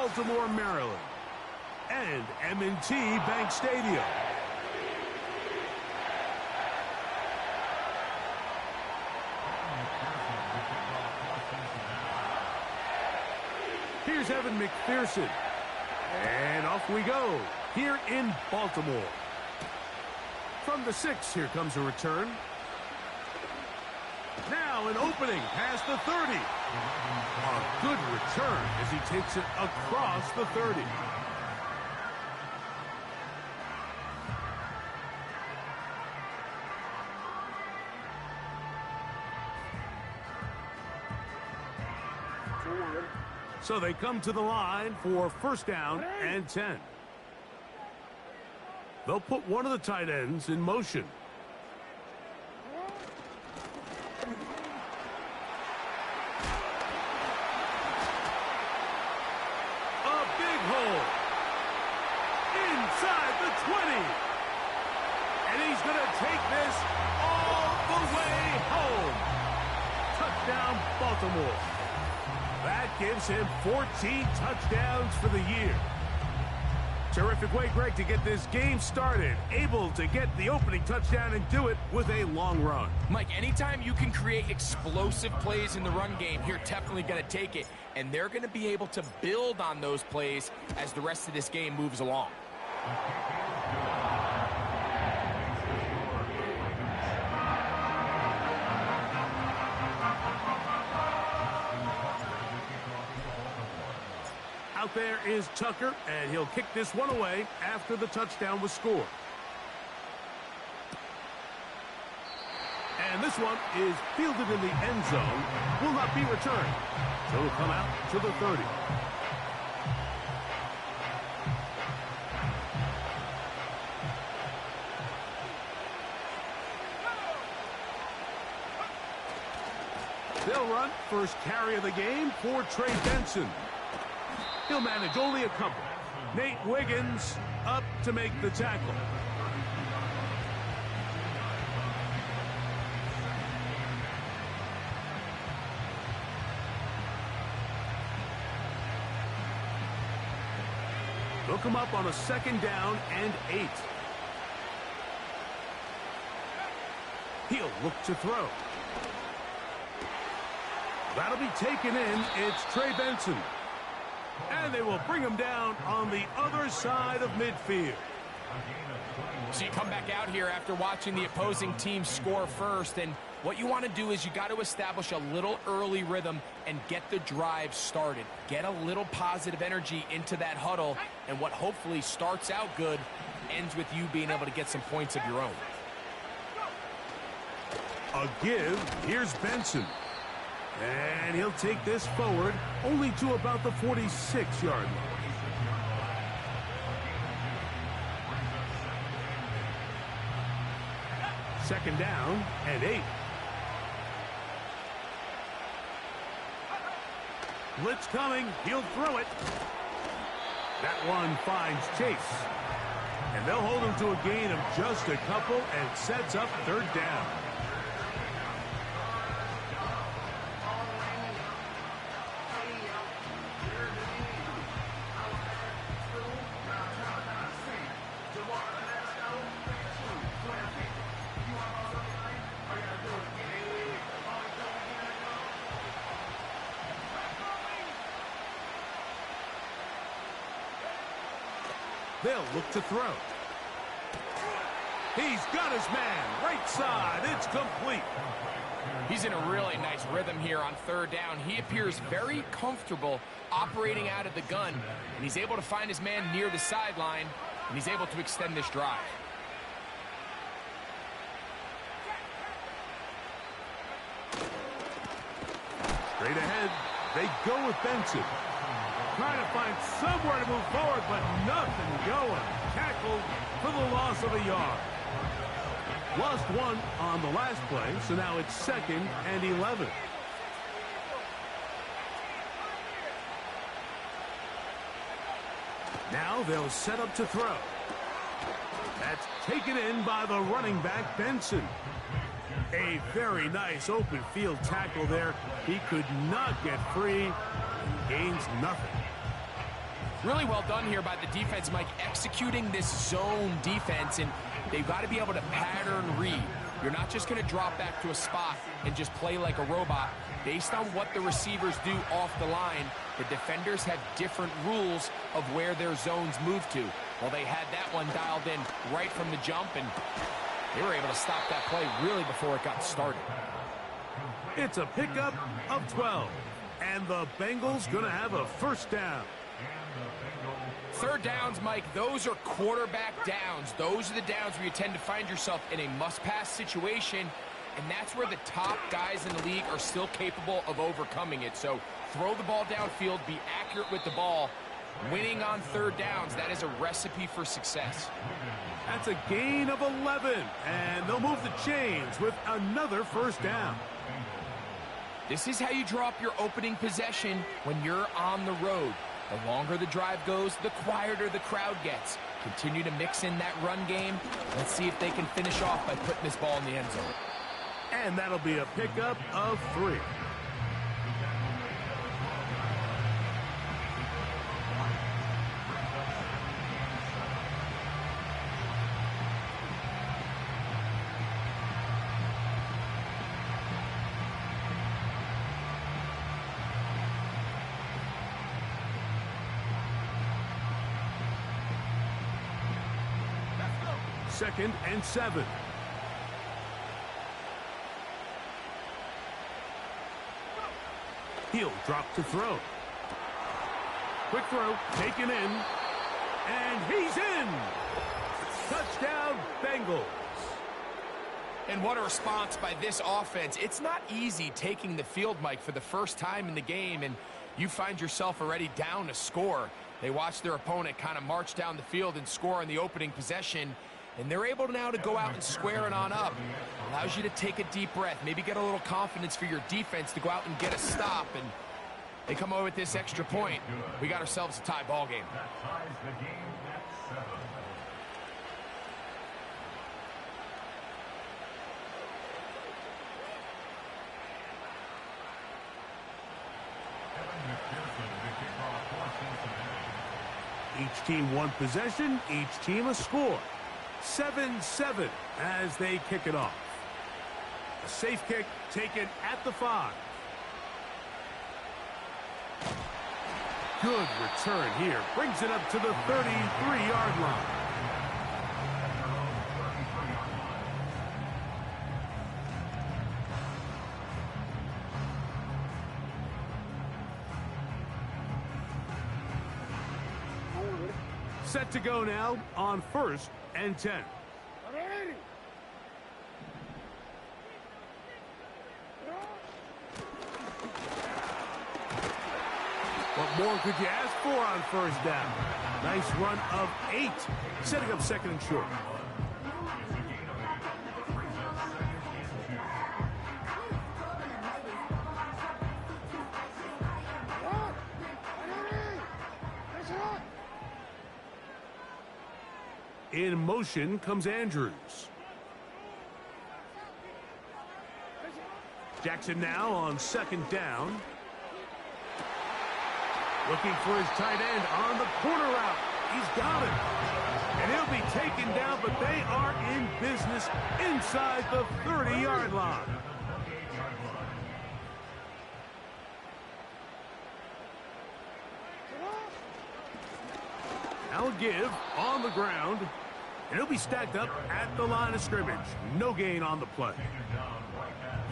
Baltimore, Maryland, and M&T Bank Stadium. Here's Evan McPherson. And off we go here in Baltimore. From the 6, here comes a return. Now an opening past the 30. A good return as he takes it across the 30. So they come to the line for first down and 10. They'll put one of the tight ends in motion. A big hole. Inside the 20. And he's going to take this all the way home. Touchdown, Baltimore. That gives him 14 touchdowns for the year. Terrific way, Greg, to get this game started. Able to get the opening touchdown and do it with a long run. Mike, anytime you can create explosive plays in the run game, you're definitely going to take it. And they're going to be able to build on those plays as the rest of this game moves along. Out there is Tucker, and he'll kick this one away after the touchdown was scored. And this one is fielded in the end zone, will not be returned. So it'll come out to the 30. They'll run first carry of the game for Trey Benson. He'll manage only a couple. Nate Wiggins up to make the tackle. They'll come up on a second down and 8. He'll look to throw. That'll be taken in. It's Trey Benson. And they will bring him down on the other side of midfield. So you come back out here after watching the opposing team score first, and what you want to do is you got to establish a little early rhythm and get the drive started. Get a little positive energy into that huddle, and what hopefully starts out good ends with you being able to get some points of your own. A give. Here's Benson. And he'll take this forward only to about the 46-yard line. Second down and 8. Blitz coming. He'll throw it. That one finds Chase. And they'll hold him to a gain of just a couple and sets up third down. They'll look to throw. He's got his man. Right side. It's complete. He's in a really nice rhythm here on third down. He appears very comfortable operating out of the gun, and he's able to find his man near the sideline, and he's able to extend this drive. Straight ahead, they go with Benson. Trying to find somewhere to move forward, but nothing going. Tackled for the loss of a yard. Lost one on the last play, so now it's 2nd and 11. Now they'll set up to throw. That's taken in by the running back, Benson. A very nice open field tackle there. He could not get free and gains nothing. Really well done here by the defense, Mike, executing this zone defense, and they've got to be able to pattern read. You're not just going to drop back to a spot and just play like a robot. Based on what the receivers do off the line, the defenders have different rules of where their zones move to. Well, they had that one dialed in right from the jump, and they were able to stop that play really before it got started. It's a pickup of 12, and the Bengals going to have a first down. Third downs, Mike, those are quarterback downs. Those are the downs where you tend to find yourself in a must-pass situation, and that's where the top guys in the league are still capable of overcoming it. So throw the ball downfield, be accurate with the ball. Winning on third downs, that is a recipe for success. That's a gain of 11, and they'll move the chains with another first down. This is how you draw up your opening possession when you're on the road. The longer the drive goes, the quieter the crowd gets. Continue to mix in that run game. Let's see if they can finish off by putting this ball in the end zone. And that'll be a pickup of 3. Second and 7. He'll drop to throw. Quick throw, taken in, and he's in! Touchdown, Bengals! And what a response by this offense. It's not easy taking the field, Mike, for the first time in the game, and you find yourself already down a score. They watch their opponent kind of march down the field and score on the opening possession, and they're able now to go out and square it on up. Allows you to take a deep breath, maybe get a little confidence for your defense to go out and get a stop, and they come away with this extra point. We got ourselves a tie ball game. Each team one possession, each team a score. 7-7 as they kick it off. A safe kick taken at the 5. Good return here. Brings it up to the 33-yard line. Set to go now on 1st and 10. What more could you ask for on first down? Nice run of 8, setting up 2nd and short. In motion comes Andrews. Jackson now on 2nd down. Looking for his tight end on the corner route. He's got it. And he'll be taken down, but they are in business inside the 30-yard line. Now a give on the ground. And he'll be stacked up at the line of scrimmage. No gain on the play.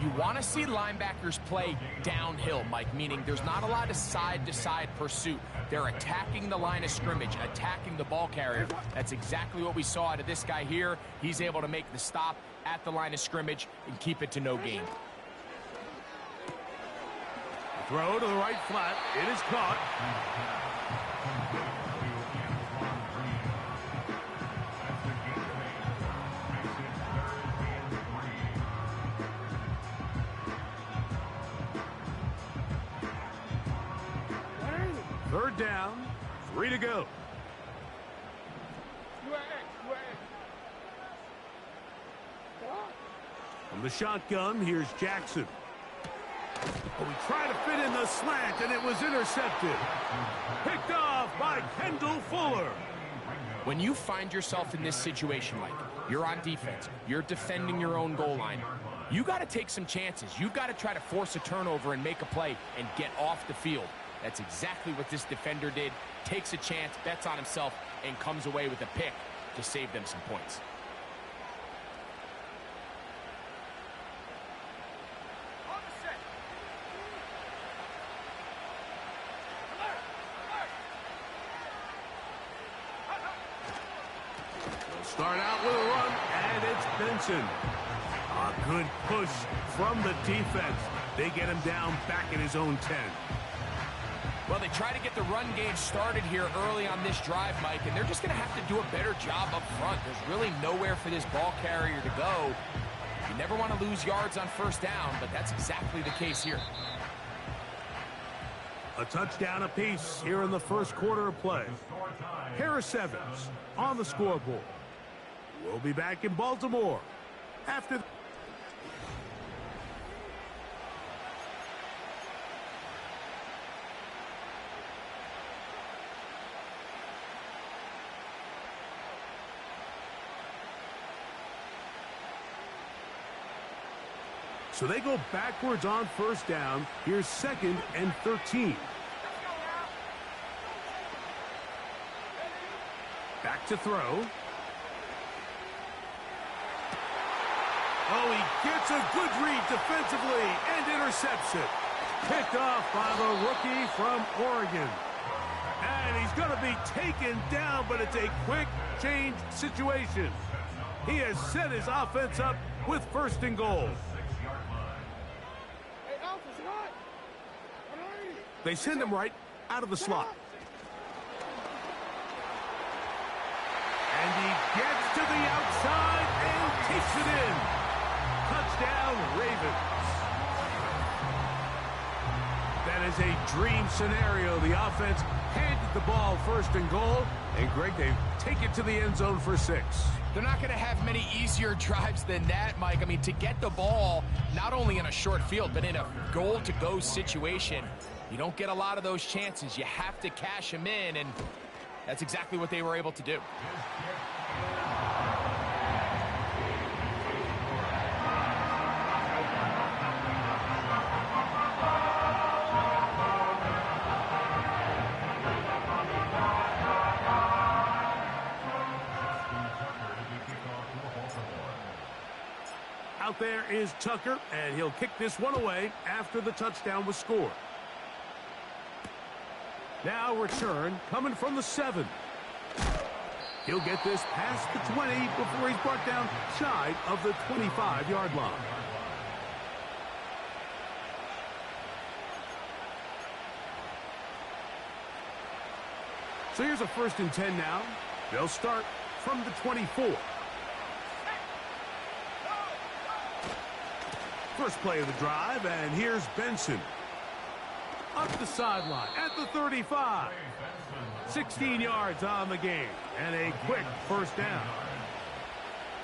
You want to see linebackers play downhill, Mike, meaning there's not a lot of side-to-side pursuit. They're attacking the line of scrimmage, attacking the ball carrier. That's exactly what we saw out of this guy here. He's able to make the stop at the line of scrimmage and keep it to no gain. Throw to the right flat. It is caught. Third down, 3 to go. From the shotgun, here's Jackson. Oh, he tried to fit in the slant, and it was intercepted. Picked off by Kendall Fuller. When you find yourself in this situation, Mike, you're on defense, you're defending your own goal line, you got to take some chances. You've got to try to force a turnover and make a play and get off the field. That's exactly what this defender did. Takes a chance, bets on himself, and comes away with a pick to save them some points. Start out with a run, and it's Benson. A good push from the defense. They get him down back at his own 10. Well, they try to get the run game started here early on this drive, Mike, and they're just going to have to do a better job up front. There's really nowhere for this ball carrier to go. You never want to lose yards on first down, but that's exactly the case here. A touchdown apiece here in the first quarter of play. Harris Evans on the scoreboard. We'll be back in Baltimore after... So they go backwards on first down. Here's 2nd and 13. Back to throw. Oh, he gets a good read defensively and intercepts it. Picked off by the rookie from Oregon. And he's going to be taken down, but it's a quick change situation. He has set his offense up with 1st and goal. They send him right out of the slot. And he gets to the outside and takes it in. Touchdown, Ravens. That is a dream scenario. The offense handed the ball 1st and goal. And, Greg, they take it to the end zone for 6. They're not going to have many easier drives than that, Mike. I mean, to get the ball, not only in a short field, but in a goal-to-go situation, you don't get a lot of those chances. You have to cash them in, and that's exactly what they were able to do. Out there is Tucker, and he'll kick this one away after the touchdown was scored. Now return coming from the 7. He'll get this past the 20 before he's brought down shy of the 25-yard line. So here's a 1st and 10 now. They'll start from the 24. First play of the drive, and here's Benson. Up the sideline at the 35. 16 yards on the game, and a quick 1st down.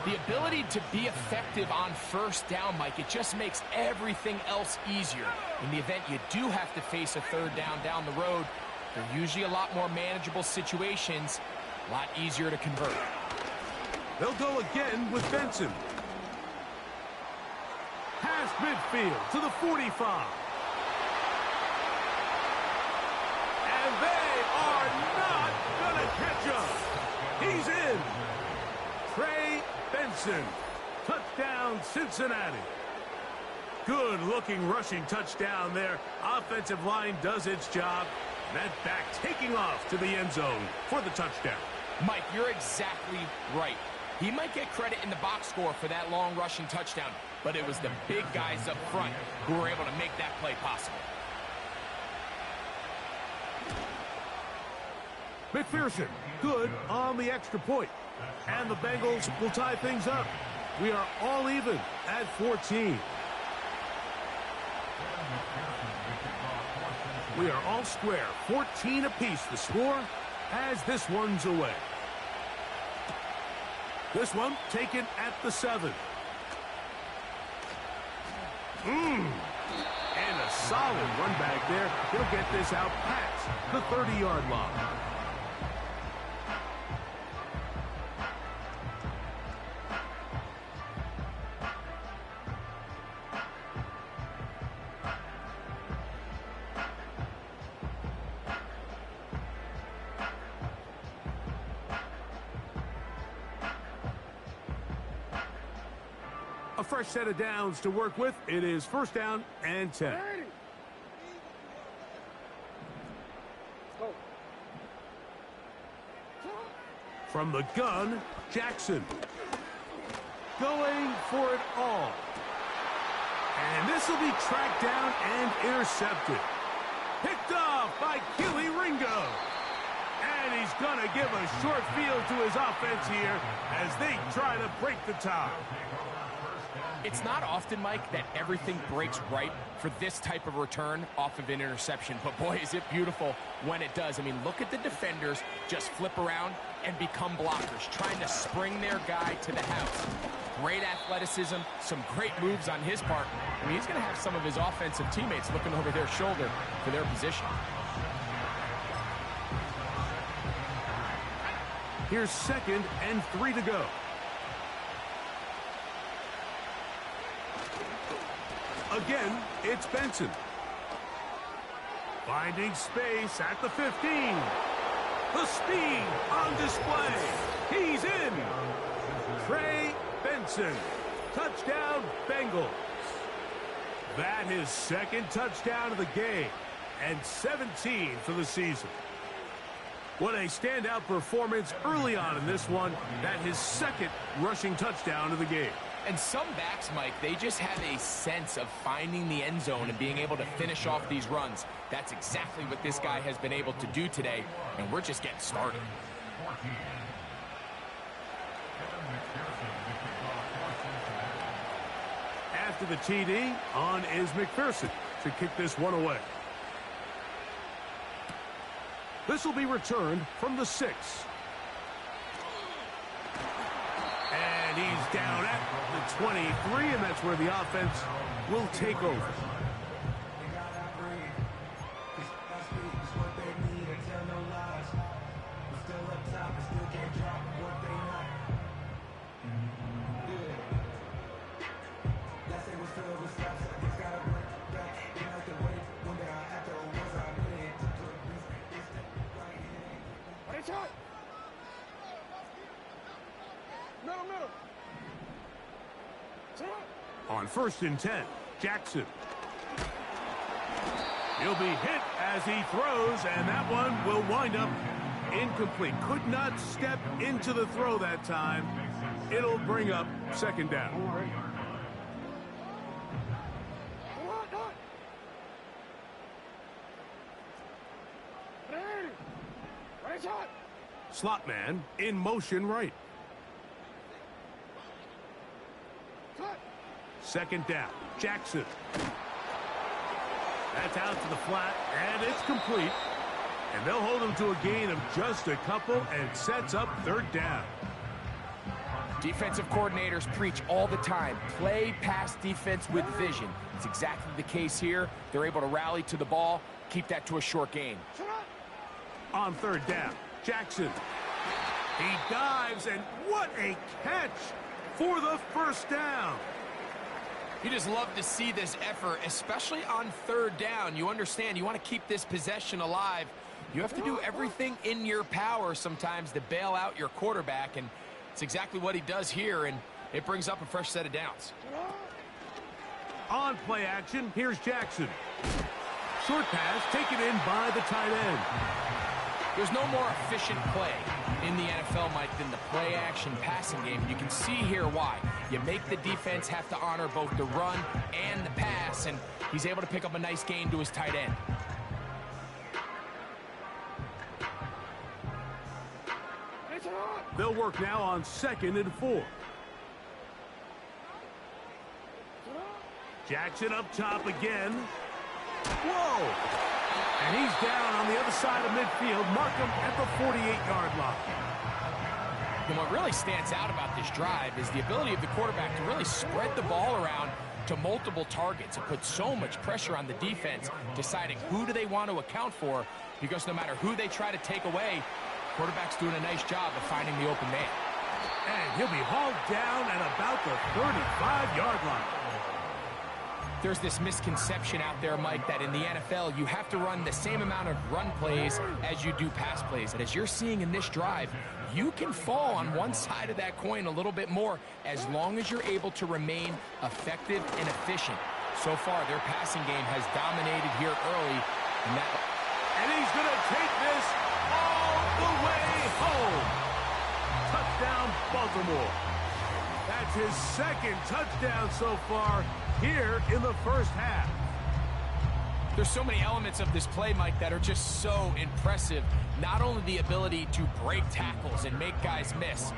The ability to be effective on 1st down, Mike, it just makes everything else easier. In the event you do have to face a 3rd down the road, they're usually a lot more manageable situations, a lot easier to convert. They'll go again with Benson. Past midfield to the 45. And they are not going to catch up. He's in. Trey Benson. Touchdown, Cincinnati. Good-looking rushing touchdown there. Offensive line does its job. That back taking off to the end zone for the touchdown. Mike, you're exactly right. He might get credit in the box score for that long rushing touchdown, but it was the big guys up front who were able to make that play possible. McPherson, good on the extra point. And the Bengals will tie things up. We are all even at 14. We are all square. 14 apiece the score as this one's away. This one taken at the 7. And a solid run back there. He'll get this out past the 30-yard line. A fresh set of downs to work with. It is first down and 10. From the gun, Jackson. Going for it all. And this will be tracked down and intercepted. Picked off by Keely Ringo. And he's going to give a short field to his offense here as they try to break the tie. It's not often, Mike, that everything breaks right for this type of return off of an interception. But, boy, is it beautiful when it does. I mean, look at the defenders just flip around and become blockers, trying to spring their guy to the house. Great athleticism, some great moves on his part. I mean, he's going to have some of his offensive teammates looking over their shoulder for their position. Here's 2nd and 3 to go. Again, it's Benson. Finding space at the 15. The speed on display. He's in. Trey Benson. Touchdown, Bengals. That his 2nd touchdown of the game and 17 for the season. What a standout performance early on in this one. That his 2nd rushing touchdown of the game. And some backs, Mike, they just have a sense of finding the end zone and being able to finish off these runs. That's exactly what this guy has been able to do today, and we're just getting started. After the TD, on is McPherson to kick this one away. This will be returned from the 6. And he's down at the 23, and that's where the offense will take over. On 1st and 10, Jackson. He'll be hit as he throws, and that one will wind up incomplete. Could not step into the throw that time. It'll bring up 2nd down. Slot man in motion right. 2nd down, Jackson. That's out to the flat, and it's complete. And they'll hold him to a gain of just a couple, and sets up 3rd down. Defensive coordinators preach all the time, play pass defense with vision. It's exactly the case here. They're able to rally to the ball, keep that to a short gain. On 3rd down, Jackson. He dives, and what a catch for the 1st down. You just love to see this effort, especially on 3rd down. You understand, you want to keep this possession alive. You have to do everything in your power sometimes to bail out your quarterback, and it's exactly what he does here, and it brings up a fresh set of downs. On play action, here's Jackson. Short pass taken in by the tight end. There's no more efficient play in the NFL, Mike, than the play-action passing game. You can see here why. You make the defense have to honor both the run and the pass, and he's able to pick up a nice gain to his tight end. They'll work now on 2nd and 4. Jackson up top again. Whoa! And he's down on the other side of midfield. Mark him at the 48-yard line. And what really stands out about this drive is the ability of the quarterback to really spread the ball around to multiple targets. It puts so much pressure on the defense, deciding who do they want to account for, because no matter who they try to take away, quarterback's doing a nice job of finding the open man. And he'll be hauled down at about the 35-yard line. There's this misconception out there, Mike, that in the NFL, you have to run the same amount of run plays as you do pass plays. And as you're seeing in this drive, you can fall on one side of that coin a little bit more as long as you're able to remain effective and efficient. So far, their passing game has dominated here early. And he's going to take this all the way home. Touchdown, Baltimore. That's his second touchdown so far here in the first half. There's so many elements of this play, Mike, that are just so impressive. Not only the ability to break tackles and make guys miss,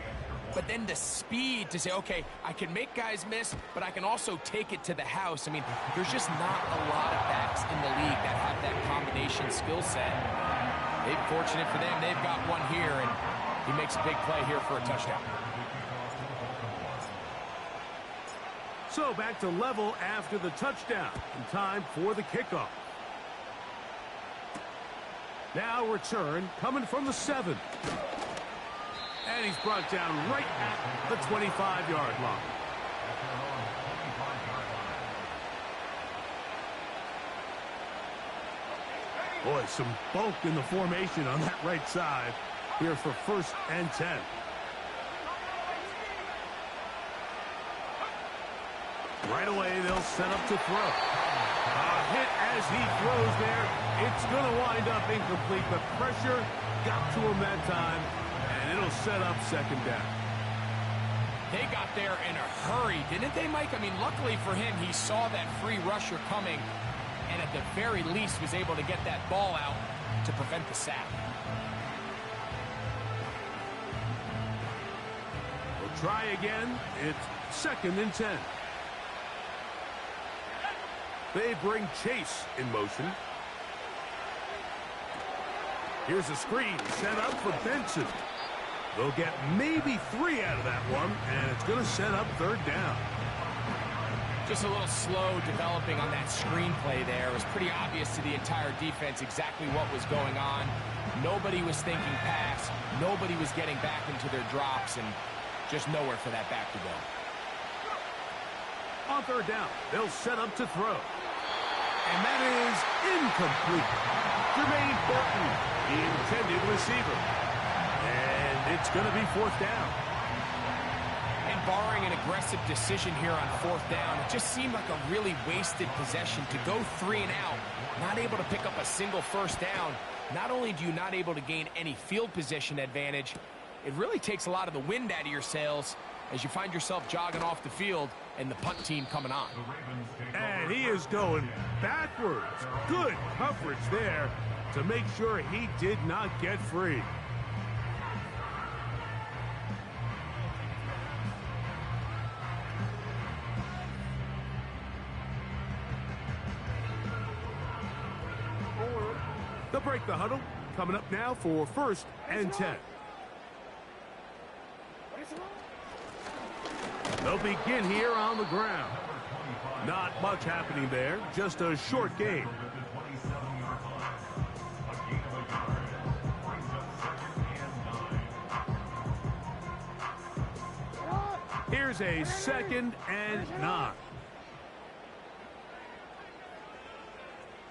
but then the speed to say, okay, I can make guys miss, but I can also take it to the house. I mean, there's just not a lot of backs in the league that have that combination skill set. Fortunate for them, they've got one here, and he makes a big play here for a touchdown. So back to level after the touchdown. And time for the kickoff. Now return coming from the 7. And he's brought down right at the 25-yard line. Boy, some bulk in the formation on that right side here for 1st and 10. Right away, they'll set up to throw. A hit as he throws there. It's going to wind up incomplete. The pressure got to him that time, and it'll set up 2nd down. They got there in a hurry, didn't they, Mike? I mean, luckily for him, he saw that free rusher coming, and at the very least was able to get that ball out to prevent the sack. We'll try again. It's 2nd and 10. They bring Chase in motion. Here's a screen set up for Benson. They'll get maybe 3 out of that one, and it's going to set up 3rd down. Just a little slow developing on that screenplay there. It was pretty obvious to the entire defense exactly what was going on. Nobody was thinking pass. Nobody was getting back into their drops, and just nowhere for that back to go. On 3rd down, they'll set up to throw. And that is incomplete. Jermaine Burton, the intended receiver. And it's going to be 4th down. And barring an aggressive decision here on 4th down, it just seemed like a really wasted possession to go 3 and out, not able to pick up a single 1st down. Not only do you not able to gain any field position advantage, it really takes a lot of the wind out of your sails as you find yourself jogging off the field and the punt team coming on. And he is going backwards. Good coverage there to make sure he did not get free. They'll break the huddle. Coming up now for 1st and 10. They'll begin here on the ground. Not much happening there, just a short game. Here's a 2nd and 9.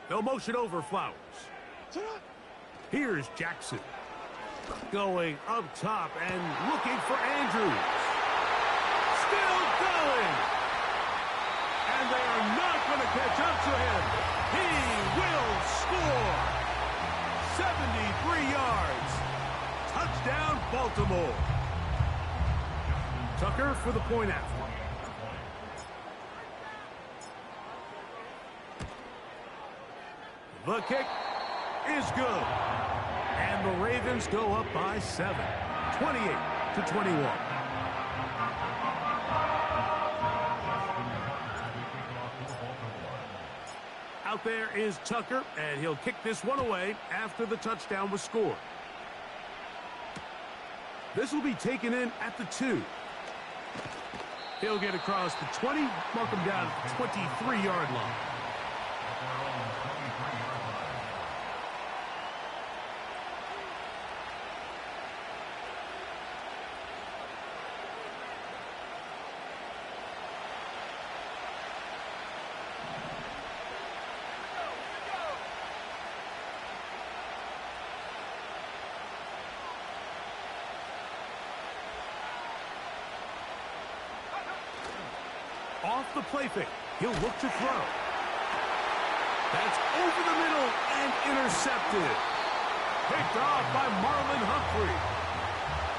They'll motion over Flowers. Here's Jackson. Going up top and looking for Andrews. Still going. And they are not going to catch up to him. He will score. 73 yards. Touchdown, Baltimore. Tucker for the point after. The kick is good. And the Ravens go up by 7, 28-21. Out there is Tucker, and he'll kick this one away after the touchdown was scored. This will be taken in at the 2. He'll get across the 20, mark him down at the 23-yard line. Off the play fake. He'll look to throw. That's over the middle and intercepted. Picked off by Marlon Humphrey.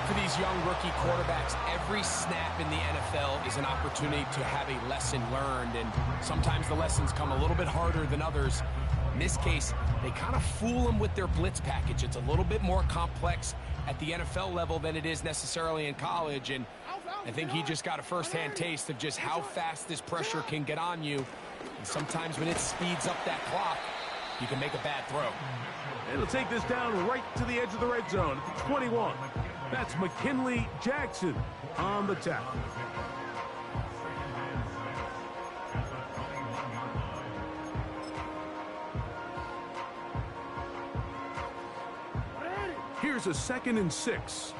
For these young rookie quarterbacks, every snap in the NFL is an opportunity to have a lesson learned, and sometimes the lessons come a little bit harder than others. In this case, they kind of fool them with their blitz package. It's a little bit more complex at the NFL level than it is necessarily in college, and I think he just got a first-hand taste of just how fast this pressure can get on you. And sometimes when it speeds up that clock, you can make a bad throw. It'll take this down right to the edge of the red zone at the 21. That's McKinley Jackson on the tackle. Here's a 2nd and 6.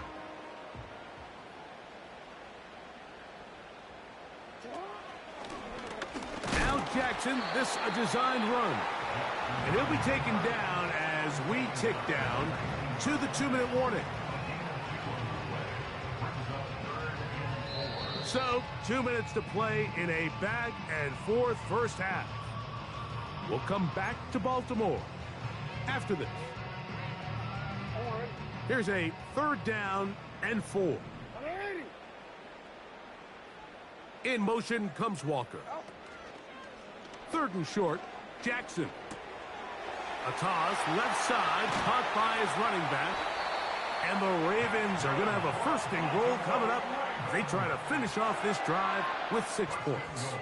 Now Jackson, this a designed run. And he'll be taken down as we tick down to the 2-minute warning. So, 2 minutes to play in a back-and-forth first half. We'll come back to Baltimore after this. Here's a 3rd down and 4. In motion comes Walker. 3rd and short, Jackson. A toss, left side, caught by his running back. And the Ravens are going to have a 1st and goal coming up. They try to finish off this drive with 6 points.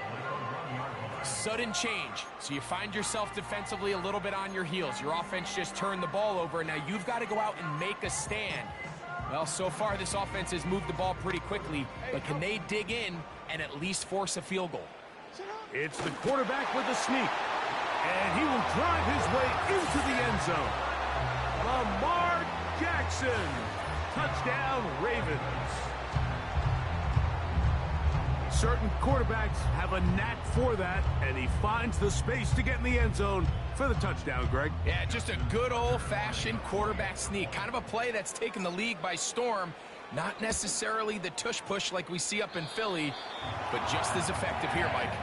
Sudden change. So you find yourself defensively a little bit on your heels. Your offense just turned the ball over. Now you've got to go out and make a stand. Well, so far this offense has moved the ball pretty quickly. But can they dig in and at least force a field goal? It's the quarterback with the sneak. And he will drive his way into the end zone. Lamar Jackson. Touchdown, Ravens. Certain quarterbacks have a knack for that, and he finds the space to get in the end zone for the touchdown, Greg. Yeah, just a good old-fashioned quarterback sneak. Kind of a play that's taken the league by storm. Not necessarily the tush-push like we see up in Philly, but just as effective here, Mike.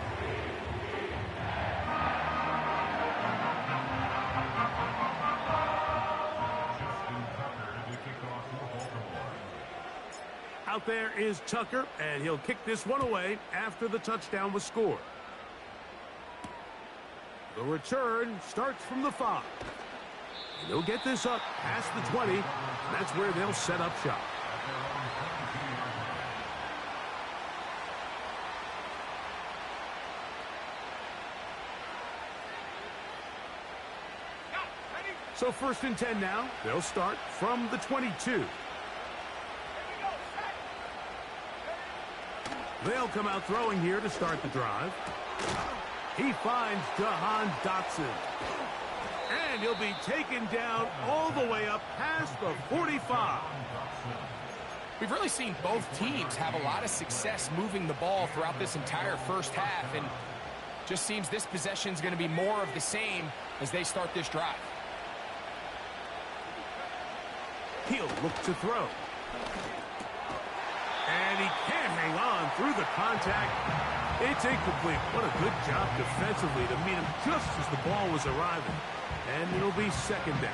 Out there is Tucker, and he'll kick this one away after the touchdown was scored. The return starts from the 5. And they'll get this up past the 20. And that's where they'll set up shop. So 1st and 10 now. They'll start from the 22. They'll come out throwing here to start the drive. He finds Jahan Dotson. And he'll be taken down all the way up past the 45. We've really seen both teams have a lot of success moving the ball throughout this entire first half. And just seems this possession is going to be more of the same as they start this drive. He'll look to throw. And he can't hang on through the contact. It's incomplete. What a good job defensively to meet him just as the ball was arriving. And it'll be 2nd down.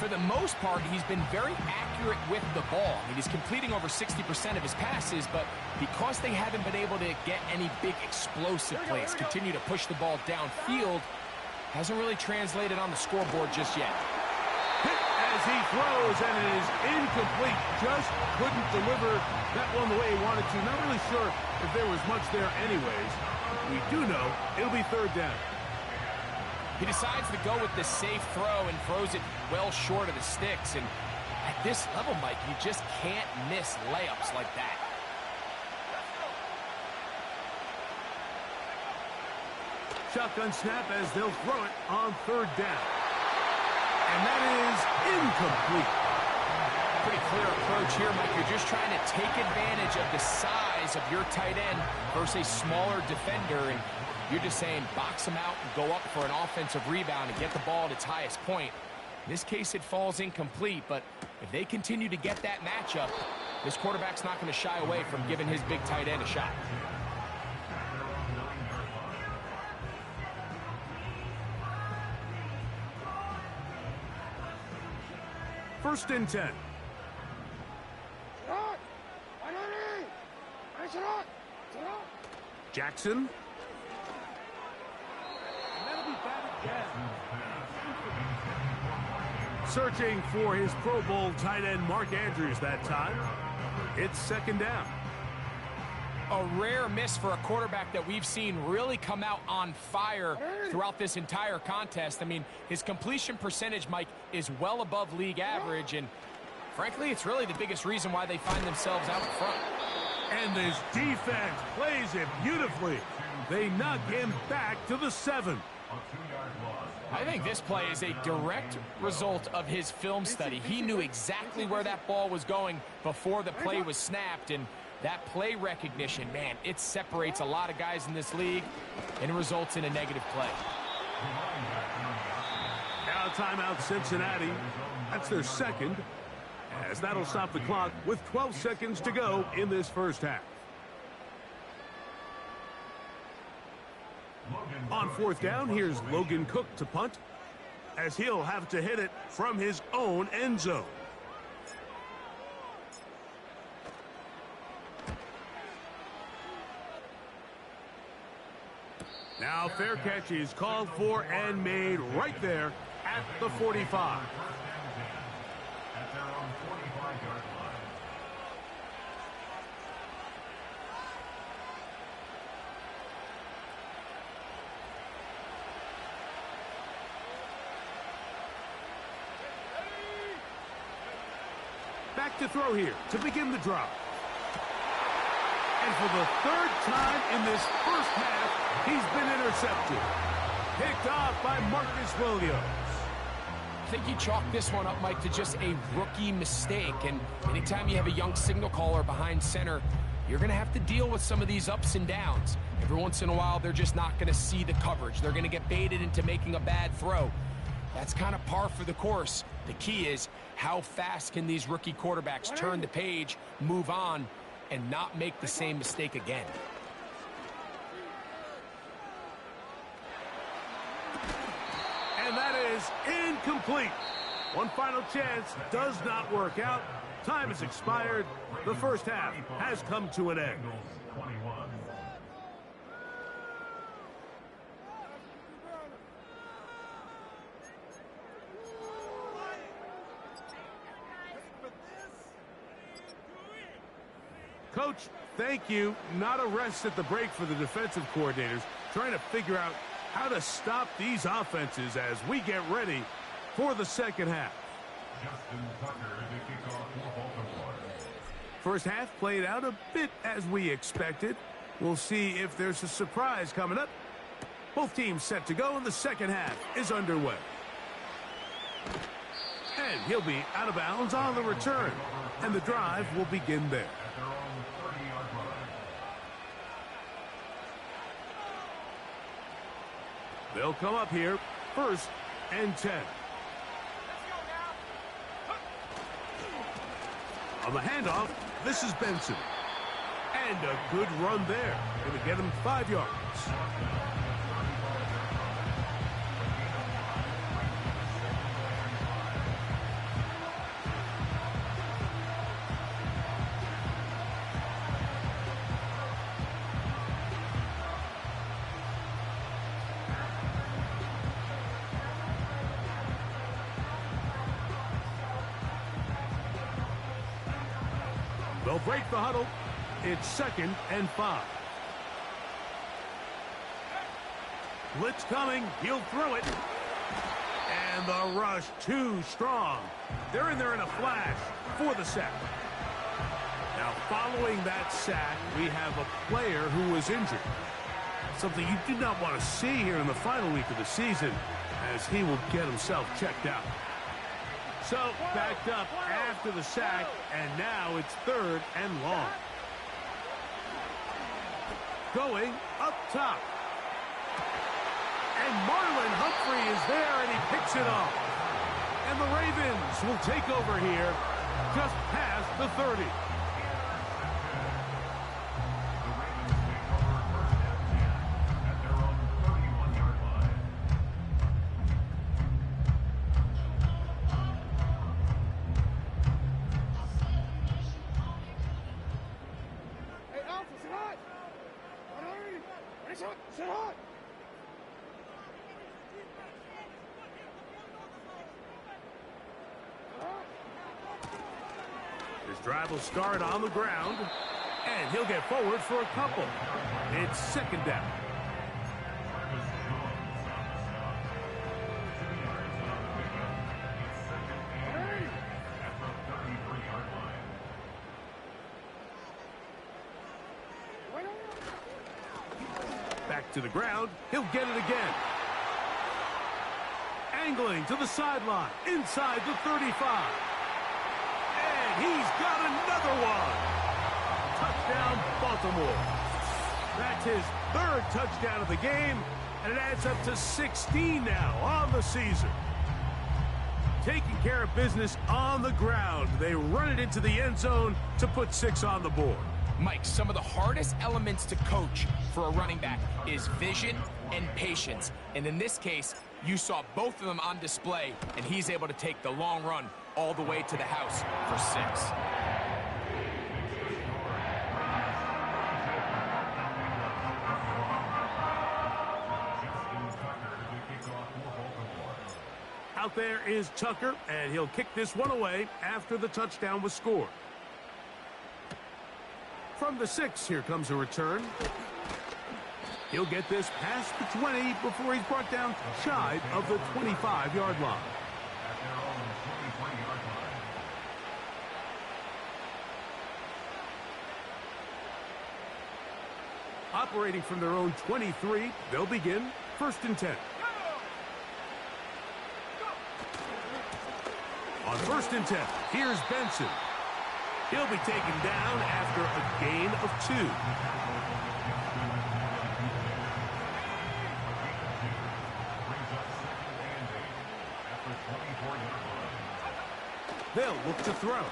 For the most part, he's been very accurate with the ball. I mean, he's completing over 60% of his passes, but because they haven't been able to get any big explosive plays, continue to push the ball downfield, hasn't really translated on the scoreboard just yet. As he throws, and it is incomplete. Just couldn't deliver that one the way he wanted to. Not really sure if there was much there anyways. We do know it'll be 3rd down. He decides to go with the safe throw and throws it well short of the sticks. And at this level, Mike, you just can't miss layups like that. Shotgun snap as they'll throw it on third down. And that is incomplete. Pretty clear approach here, Mike. You're just trying to take advantage of the size of your tight end versus a smaller defender. And you're just saying box him out and go up for an offensive rebound and get the ball at its highest point. In this case, it falls incomplete. But if they continue to get that matchup, this quarterback's not going to shy away from giving his big tight end a shot. First and 10. Jackson. And that'll be batted down. Searching for his Pro Bowl tight end Mark Andrews that time. It's second down. A rare miss for a quarterback that we've seen really come out on fire throughout this entire contest. I mean, his completion percentage, Mike, is well above league average, and frankly, it's really the biggest reason why they find themselves out in front. And this defense plays it beautifully. They knock him back to the 7. I think this play is a direct result of his film study. He knew exactly where that ball was going before the play was snapped, and that play recognition, man, it separates a lot of guys in this league and results in a negative play. Now timeout Cincinnati. That's their second, as that'll stop the clock with 12 seconds to go in this first half. On fourth down, here's Logan Cook to punt, as he'll have to hit it from his own end zone. Now fair catch is called for and made right there at the 45. At their own 45-yard line. Back to throw here to begin the drive. And for the third time in this first half, he's been intercepted. Picked off by Marcus Williams. I think you chalk this one up, Mike, to just a rookie mistake. And anytime you have a young signal caller behind center, you're going to have to deal with some of these ups and downs. Every once in a while, they're just not going to see the coverage. They're going to get baited into making a bad throw. That's kind of par for the course. The key is how fast can these rookie quarterbacks turn the page, move on, and not make the same mistake again. And that is incomplete. One final chance does not work out. Time has expired. The first half has come to an end. Coach, thank you. Not a rest at the break for the defensive coordinators, trying to figure out how to stop these offenses as we get ready for the second half. First half played out a bit as we expected. We'll see if there's a surprise coming up. Both teams set to go, and the second half is underway. And he'll be out of bounds on the return, and the drive will begin there. They'll come up here, first and 10. On the handoff, this is Benson. And a good run there. Going to get him 5 yards. They'll break the huddle. It's second and 5. Blitz coming. He'll throw it. And the rush too strong. They're in there in a flash for the sack. Now following that sack, we have a player who was injured. Something you do not want to see here in the final week of the season, as he will get himself checked out. So, backed up after the sack, and now it's 3rd and long. Going up top. And Marlon Humphrey is there, and he picks it off. And the Ravens will take over here just past the 30. His drive will start on the ground, and he'll get forward for a couple. It's 2nd down. Back to the ground. He'll get it again. Angling to the sideline, inside the 35. And he's got another one. Touchdown, Baltimore. That's his 3rd touchdown of the game, and it adds up to 16 now on the season. Taking care of business on the ground. They run it into the end zone to put 6 on the board. Mike, some of the hardest elements to coach for a running back is vision and patience. And in this case, you saw both of them on display, and he's able to take the long run all the way to the house for 6. Out there is Tucker, and he'll kick this one away after the touchdown was scored. From the 6, here comes a return. He'll get this past the 20 before he's brought down shy of the 25-yard line. Operating from their own 23, they'll begin 1st and 10. On 1st and 10, here's Benson. He'll be taken down after a gain of 2. They'll look to throw.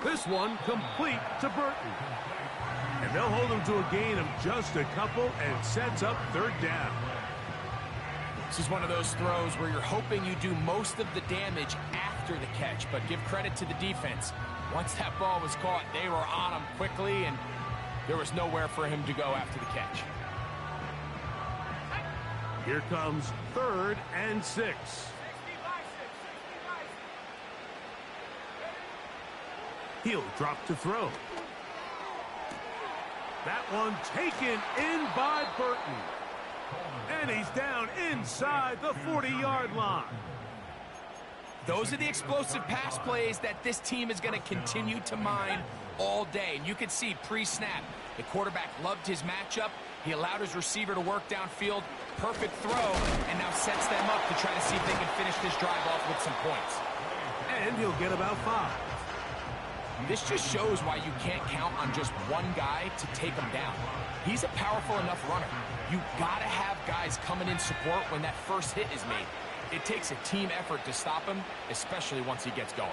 This one complete to Burton. And they'll hold him to a gain of just a couple and sets up 3rd down. This is one of those throws where you're hoping you do most of the damage after the catch, but give credit to the defense. Once that ball was caught, they were on him quickly, and there was nowhere for him to go after the catch. Here comes 3rd and 6. He'll drop to throw. That one taken in by Burton. And he's down inside the 40-yard line. Those are the explosive pass plays that this team is going to continue to mine all day. And you can see pre-snap, the quarterback loved his matchup. He allowed his receiver to work downfield. Perfect throw, and now sets them up to try to see if they can finish this drive off with some points. And he'll get about 5. This just shows why you can't count on just one guy to take him down. He's a powerful enough runner. You gotta have guys coming in support when that first hit is made. It takes a team effort to stop him, especially once he gets going.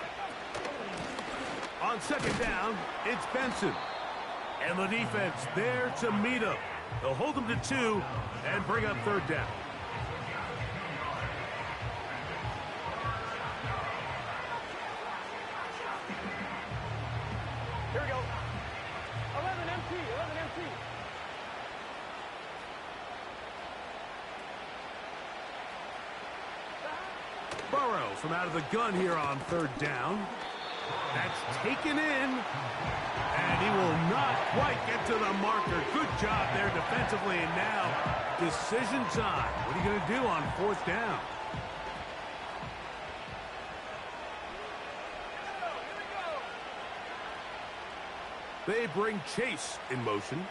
On 2nd down, it's Benson. And the defense there to meet him. They'll hold him to 2 and bring up 3rd down. Here we go. 11 MT, 11 MT. Burrow from out of the gun here on 3rd down. That's taken in. And he will not quite get to the marker. Good job there defensively. And now decision time. What are you going to do on 4th down? They bring Chase in motion.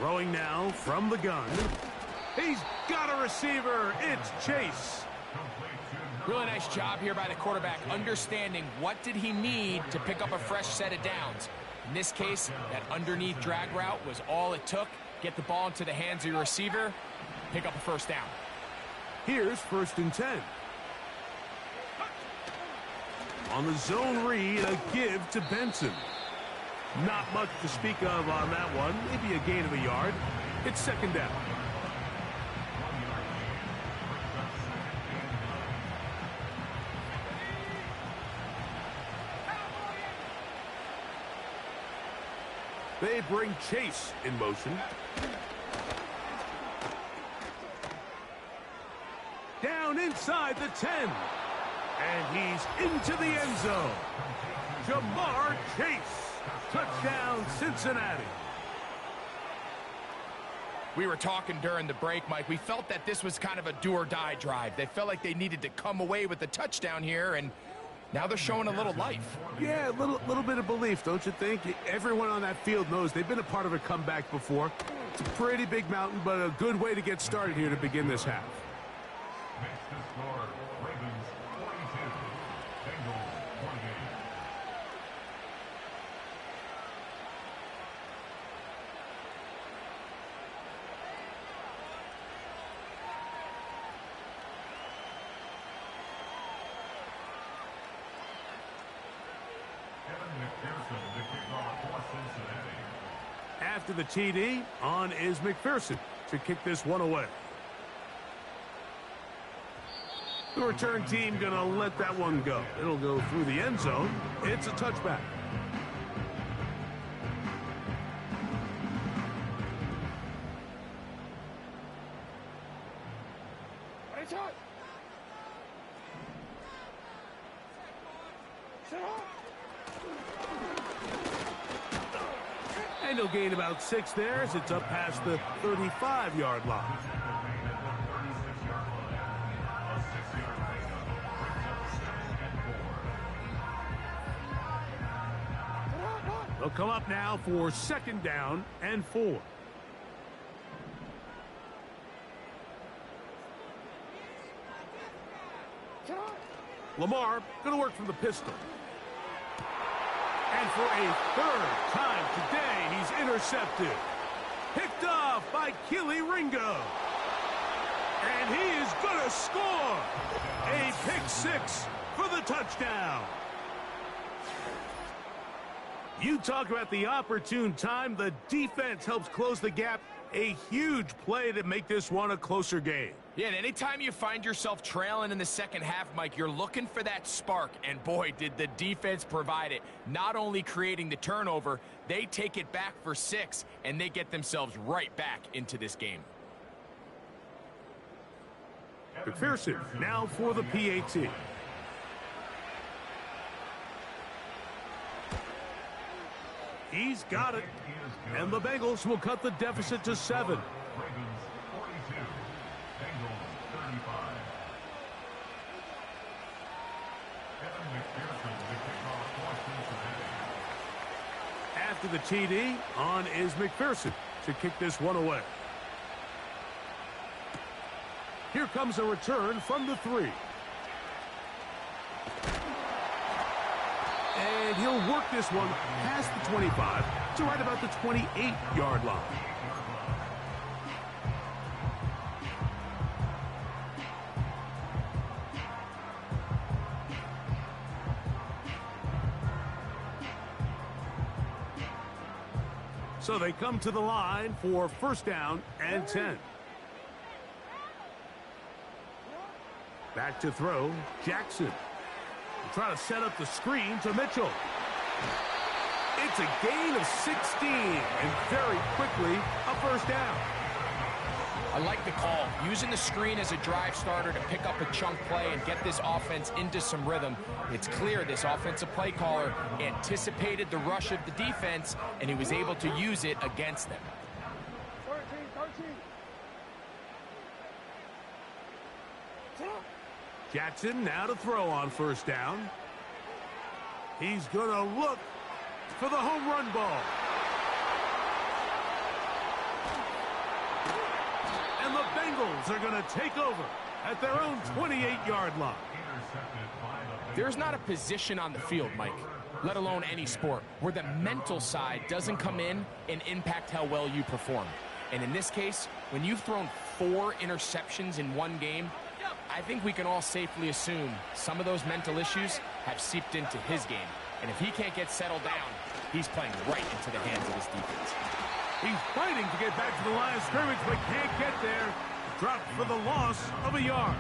Throwing now from the gun. He's got a receiver. It's Chase. Really nice job here by the quarterback, understanding what did he need to pick up a fresh set of downs. In this case, that underneath drag route was all it took. Get the ball into the hands of your receiver, pick up a first down. Here's 1st and 10. On the zone read, a give to Benson. Not much to speak of on that one. Maybe a gain of a yard. It's 2nd down. They bring Chase in motion. Down inside the 10. And he's into the end zone. Jamar Chase. Touchdown, Cincinnati. We were talking during the break, Mike. We felt that this was kind of a do-or-die drive. They felt like they needed to come away with the touchdown here, and now they're showing a little life. Yeah, a little bit of belief, don't you think? Everyone on that field knows they've been a part of a comeback before. It's a pretty big mountain, but a good way to get started here to begin this half. Next to score, Ravens 42, Bengals 28. After the TD, on is McPherson to kick this one away. The return team going to let that one go. It'll go through the end zone. It's a touchback. And he'll gain about 6 there as it's up past the 35-yard line. They'll come up now for 2nd down and 4. Lamar going to work from the pistol. And for a 3rd time today, he's intercepted. Picked off by Keely Ringo. And he is going to score. A pick 6 for the touchdown. You talk about the opportune time. The defense helps close the gap. A huge play to make this one a closer game. Yeah, and anytime you find yourself trailing in the second half, Mike, you're looking for that spark. And boy, did the defense provide it. Not only creating the turnover, they take it back for 6, and they get themselves right back into this game. McPherson now for the PAT. He's got it. And the Bengals will cut the deficit to 7. Ravens 42, Bengals 35. Kevin McPherson with the call for Cincinnati. After the TD, on is McPherson to kick this one away. Here comes a return from the 3. And he'll work this one past the 25 to right about the 28-yard line. So they come to the line for 1st down and 10. Back to throw, Jackson. Trying to set up the screen to Mitchell. It's a gain of 16, and very quickly, a 1st down. I like the call. Using the screen as a drive starter to pick up a chunk play and get this offense into some rhythm. It's clear this offensive play caller anticipated the rush of the defense, and he was able to use it against them. 13. Jackson now to throw on 1st down. He's going to look for the home run ball. Bengals are going to take over at their own 28-yard line. There's not a position on the field, Mike, let alone any sport, where the mental side doesn't come in and impact how well you perform. And in this case, when you've thrown 4 interceptions in one game, I think we can all safely assume some of those mental issues have seeped into his game. And if he can't get settled down, he's playing right into the hands of his defense. He's fighting to get back to the line of scrimmage, but can't get there. Dropped for the loss of a yard.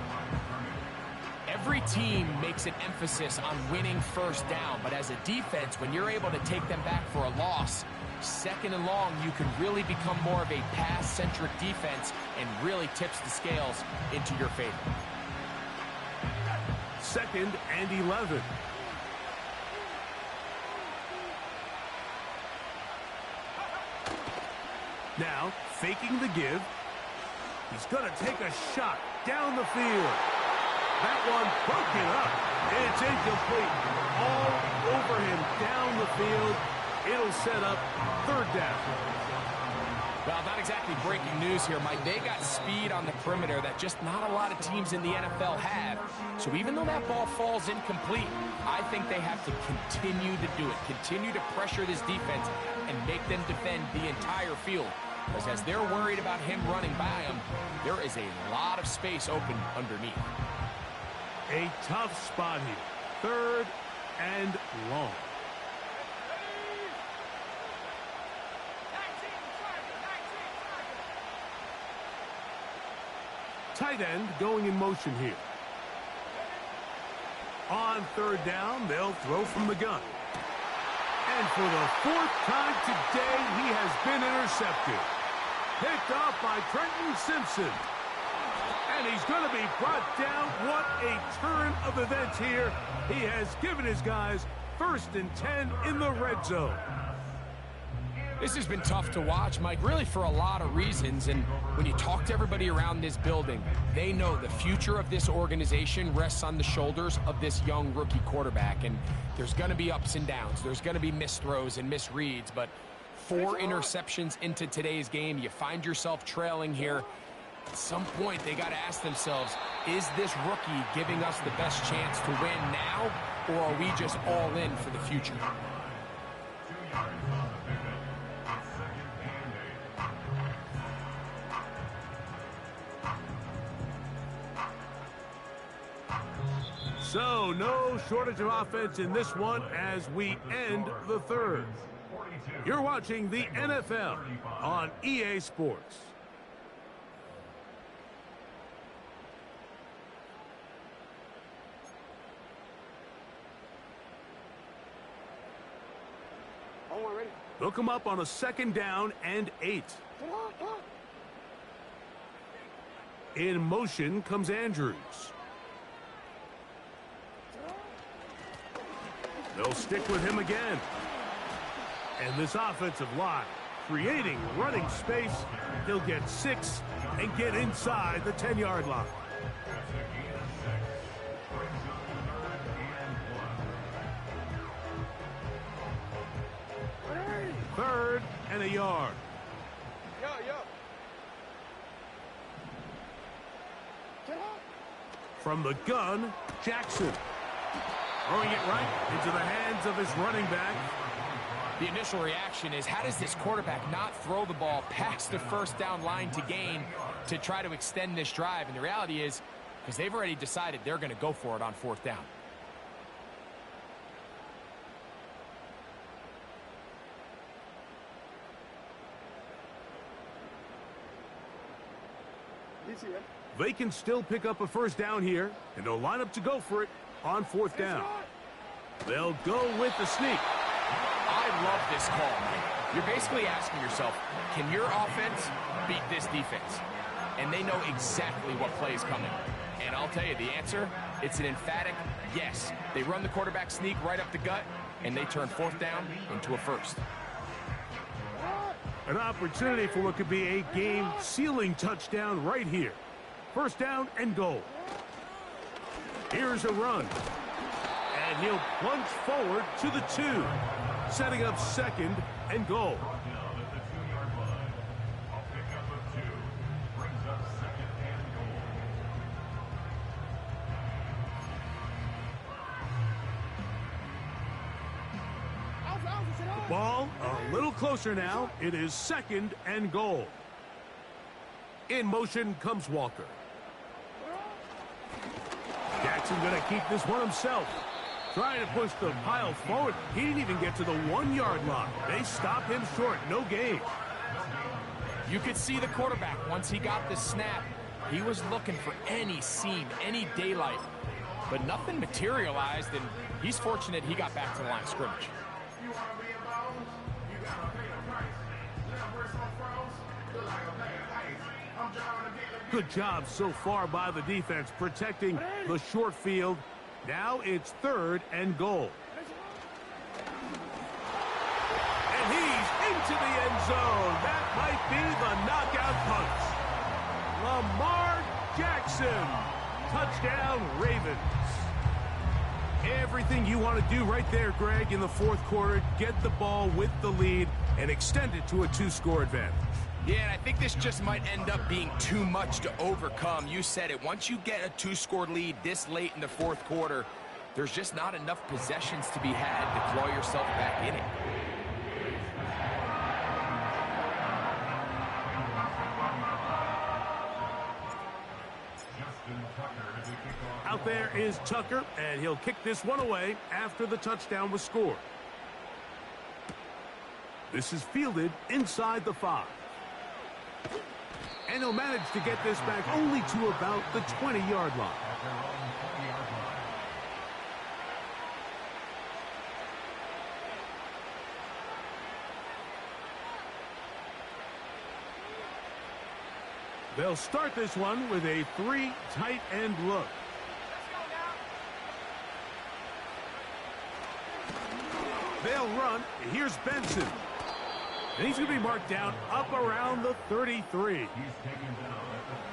Every team makes an emphasis on winning first down, but as a defense, when you're able to take them back for a loss, second and long, you can really become more of a pass-centric defense and really tips the scales into your favor. 2nd and 11. Now, faking the give. He's going to take a shot down the field. That one broken up. It's incomplete. All over him down the field. It'll set up 3rd down. Well, not exactly breaking news here, Mike. They got speed on the perimeter that just not a lot of teams in the NFL have. So even though that ball falls incomplete, I think they have to continue to do it. Continue to pressure this defense and make them defend the entire field. Because as they're worried about him running by them, there is a lot of space open underneath. A tough spot here. 3rd and long. Tight end going in motion here. On 3rd down, they'll throw from the gun. And for the 4th time today, he has been intercepted. Picked off by Trenton Simpson. And he's going to be brought down. What a turn of events here. He has given his guys 1st and 10 in the red zone. This has been tough to watch, Mike, really for a lot of reasons. And when you talk to everybody around this building, they know the future of this organization rests on the shoulders of this young rookie quarterback. And there's going to be ups and downs. There's going to be missed throws and misreads. But 4 interceptions into today's game, you find yourself trailing here. At some point, they got to ask themselves, is this rookie giving us the best chance to win now, or are we just all in for the future? So, no shortage of offense in this one as we end the 3rd. You're watching the NFL on EA Sports. They'll come up on a 2nd down and 8. In motion comes Andrews. They'll stick with him again. And this offensive line creating running space. He'll get 6 and get inside the 10-yard line. Third and a yard. From the gun, Jackson. Throwing it right into the hands of his running back. The initial reaction is, how does this quarterback not throw the ball past the 1st down line to gain to try to extend this drive? And the reality is, because they've already decided they're going to go for it on 4th down. They can still pick up a 1st down here, and they'll line up to go for it on 4th down. They'll go with the sneak. I love this call, Mike. You're basically asking yourself, can your offense beat this defense? And they know exactly what play is coming. And I'll tell you the answer, it's an emphatic yes. They run the quarterback sneak right up the gut, and they turn 4th down into a 1st. An opportunity for what could be a game-sealing touchdown right here. 1st down and goal. Here's a run. And he'll plunge forward to the 2. Setting up 2nd and goal. Ball a little closer now. It is 2nd and goal. In motion comes Walker. Jackson going to keep this one himself. Trying to push the pile forward. He didn't even get to the 1-yard line. They stop him short. No gain. You could see the quarterback once he got the snap. He was looking for any seam, any daylight. But nothing materialized, and he's fortunate he got back to the line of scrimmage. Good job so far by the defense protecting the short field. Now it's 3rd and goal. And he's into the end zone. That might be the knockout punch. Lamar Jackson. Touchdown, Ravens. Everything you want to do right there, Greg, in the 4th quarter. Get the ball with the lead and extend it to a 2-score advantage. Yeah, and I think this just might end up being too much to overcome. You said it. Once you get a 2-score lead this late in the 4th quarter, there's just not enough possessions to be had to claw yourself back in it. Out there is Tucker, and he'll kick this one away after the touchdown was scored. This is fielded inside the 5. And he'll manage to get this back only to about the 20-yard line. They'll start this one with a 3 tight end look. They'll run. Here's Benson. And he's going to be marked down up around the 33.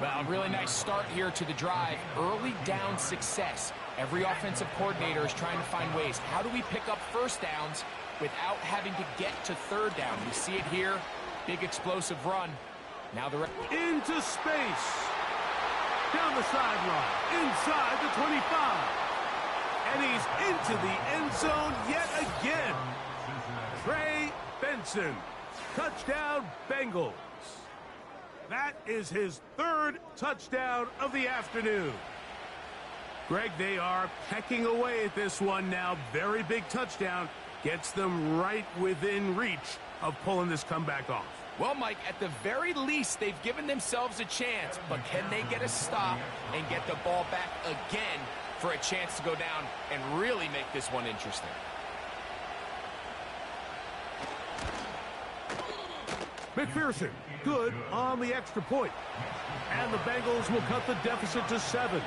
Well, a really nice start here to the drive. Early down success. Every offensive coordinator is trying to find ways. How do we pick up first downs without having to get to 3rd down? You see it here. Big explosive run. Now the into space. Down the sideline. Inside the 25. And he's into the end zone yet again. Trey Benson. Touchdown, Bengals. That is his 3rd touchdown of the afternoon. Greg, they are pecking away at this one now. Very big touchdown. Gets them right within reach of pulling this comeback off. Well, Mike, at the very least, they've given themselves a chance. But can they get a stop and get the ball back again for a chance to go down and really make this one interesting? McPherson, good on the extra point. And the Bengals will cut the deficit to 7.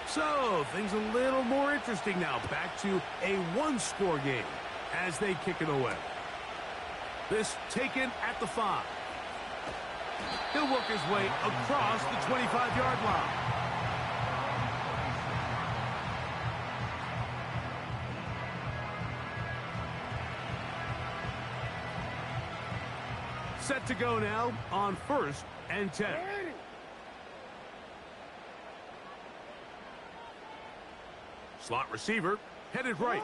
So, things a little more interesting now. Back to a 1-score game as they kick it away. This taken at the 5. He'll work his way across the 25-yard line. Set to go now on 1st and 10. Slot receiver headed right.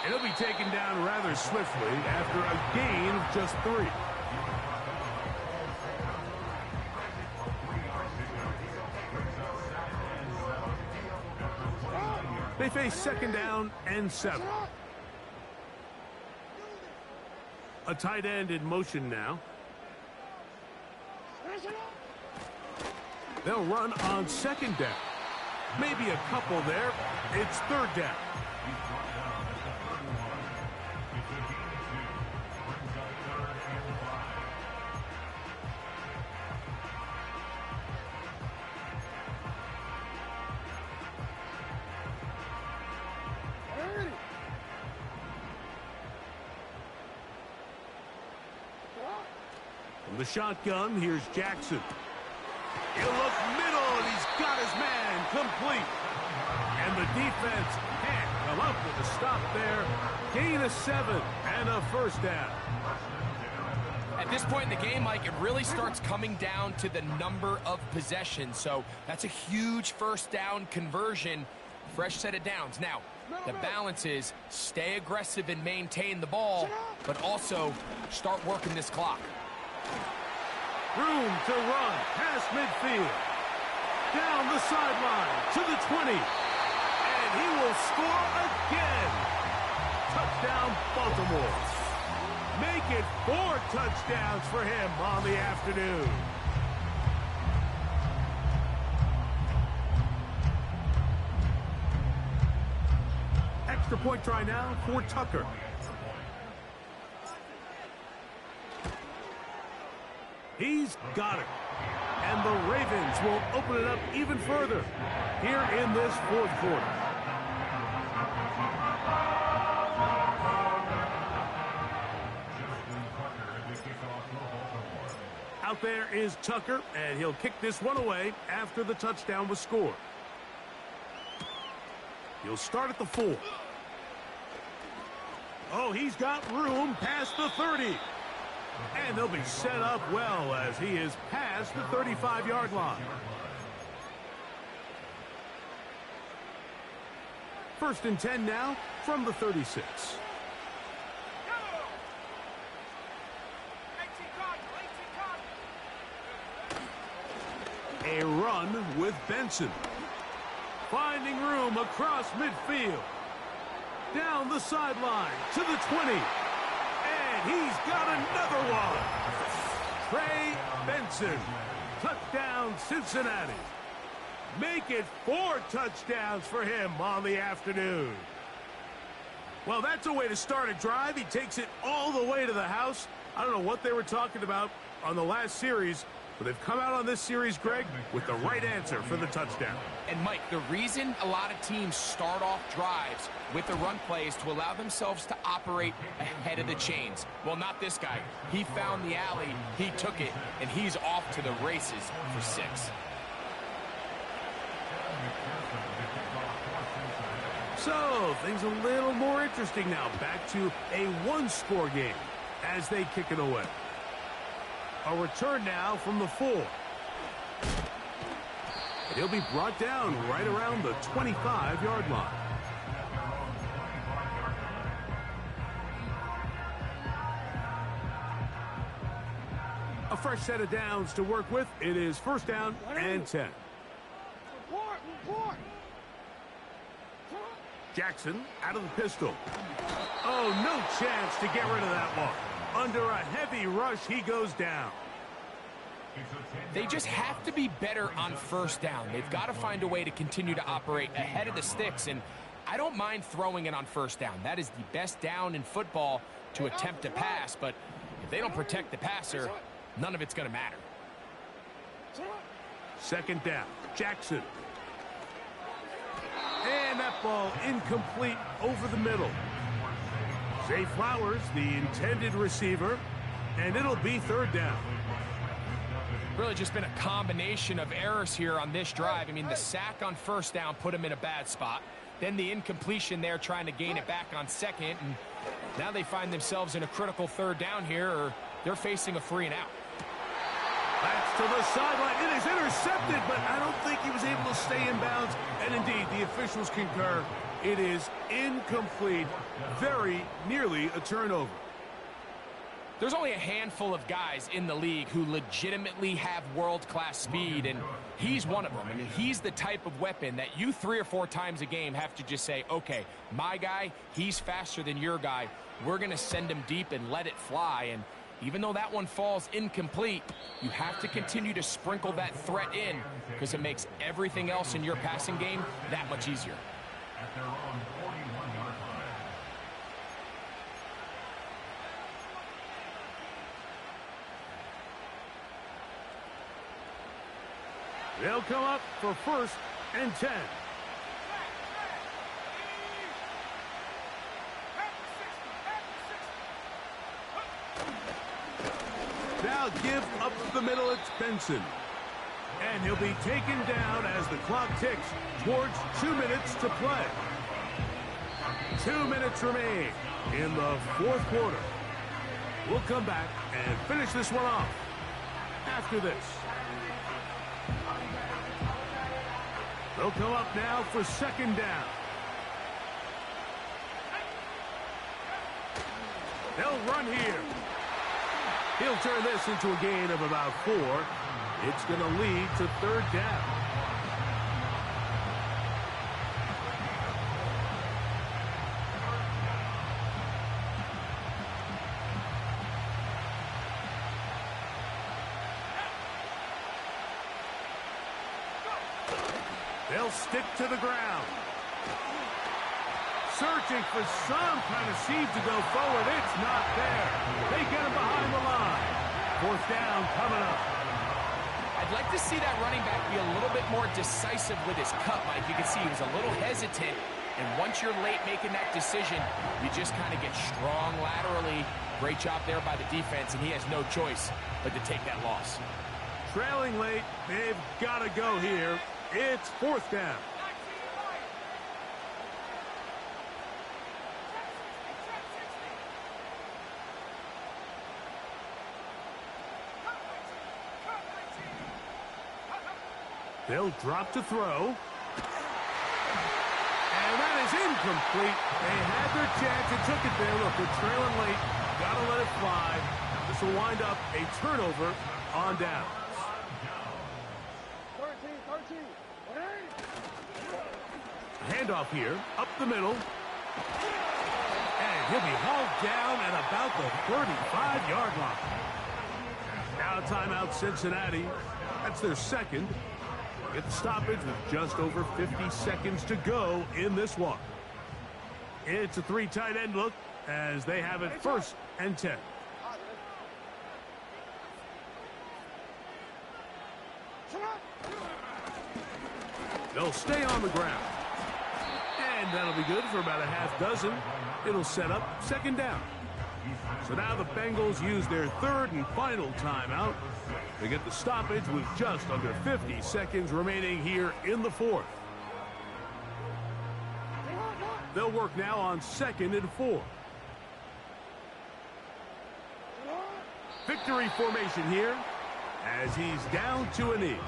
And he'll be taken down rather swiftly after a gain of just 3. They face 2nd down and 7. A tight end in motion now. They'll run on 2nd down. Maybe a couple there. It's 3rd down. From the shotgun, here's Jackson. He'll look middle, and he's got his man complete. And the defense can't come up with a stop there. Gain of 7 and a 1st down. At this point in the game, Mike, it really starts coming down to the number of possessions. So that's a huge first down conversion. Fresh set of downs. Now, the balance is stay aggressive and maintain the ball, but also start working this clock. Room to run past midfield. Down the sideline to the 20. And he will score again. Touchdown, Baltimore. Make it 4 touchdowns for him on the afternoon. Extra point try now for Tucker. He's got it. And the Ravens will open it up even further here in this fourth quarter. Out there is Tucker, and he'll kick this one away after the touchdown was scored. He'll start at the 4. Oh, he's got room past the 30. And they'll be set up well as he is past the 35-yard line. First and 10 now from the 36. A run with Benson. Finding room across midfield. Down the sideline to the 20. And he's got another one. Trey Benson. Touchdown, Cincinnati. Make it 4 touchdowns for him on the afternoon. Well, that's a way to start a drive. He takes it all the way to the house. I don't know what they were talking about on the last series, but they've come out on this series, Greg, with the right answer for the touchdown. And, Mike, the reason a lot of teams start off drives with the run play is to allow themselves to operate ahead of the chains. Well, not this guy. He found the alley, he took it, and he's off to the races for 6. So, things a little more interesting now. Back to a one-score game as they kick it away. A return now from the 4. And he'll be brought down right around the 25-yard line. A fresh set of downs to work with. It is first down and 10. Jackson out of the pistol. Oh, no chance to get rid of that one. Under a heavy rush, he goes down. They just have to be better on first down. They've got to find a way to continue to operate ahead of the sticks, and I don't mind throwing it on first down. That is the best down in football to attempt to pass, but if they don't protect the passer, none of it's going to matter. Second down, Jackson. And that ball incomplete over the middle. Zay Flowers, the intended receiver, and it'll be third down. Really just been a combination of errors here on this drive. I mean, the sack on first down put him in a bad spot. Then the incompletion there trying to gain it back on second. And now they find themselves in a critical third down here, or they're facing a 3 and out. That's to the sideline. It is intercepted, but I don't think he was able to stay in bounds. And indeed, the officials concur. It is incomplete. Very nearly a turnover. There's only a handful of guys in the league who legitimately have world-class speed, and he's one of them. I mean, he's the type of weapon that you 3 or 4 times a game have to just say, okay, my guy, he's faster than your guy. We're going to send him deep and let it fly. And even though that one falls incomplete, you have to continue to sprinkle that threat in because it makes everything else in your passing game that much easier. At their own 41-yard line. They'll come up for first and 10. Now give up the middle, it's Benson. And he'll be taken down as the clock ticks towards 2 minutes to play. 2 minutes remain in the fourth quarter. We'll come back and finish this one off after this. They'll come up now for second down. They'll run here. He'll turn this into a gain of about 4. It's going to lead to third down. They'll stick to the ground. Searching for some kind of seed to go forward. It's not there. They get him behind the line. Fourth down coming up. I'd like to see that running back be a little bit more decisive with his cut, Mike. You can see he was a little hesitant. And once you're late making that decision, you just kind of get strong laterally. Great job there by the defense, and he has no choice but to take that loss. Trailing late, they've got to go here. It's fourth down. They'll drop to throw. And that is incomplete. They had their chance and took it there. Look, they're trailing late. Got to let it fly. This will wind up a turnover on down. 13. Handoff here, up the middle. And he'll be hauled down at about the 35-yard line. Now timeout Cincinnati. That's their second. Get the stoppage with just over 50 seconds to go in this one. It's a 3 tight end look as they have it first and 10. They'll stay on the ground. And that'll be good for about a half dozen. It'll set up second down. So now the Bengals use their third and final timeout. They get the stoppage with just under 50 seconds remaining here in the fourth. They'll work now on 2nd and 4. Victory formation here as he's down to a knee.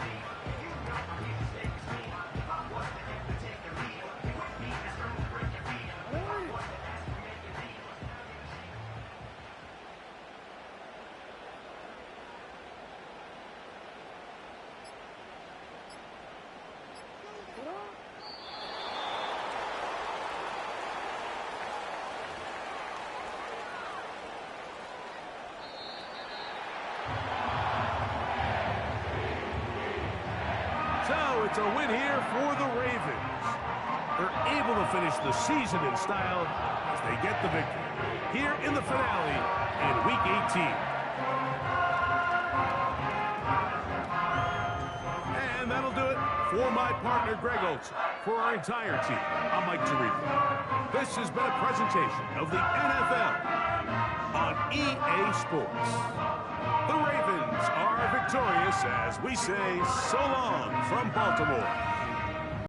So it's a win here for the Ravens. They're able to finish the season in style as they get the victory here in the finale in Week 18. And that'll do it for my partner, Greg Olson. For our entire team, I'm Mike Tirico. This has been a presentation of the NFL on EA Sports. The Ravens are victorious as we say so long from Baltimore.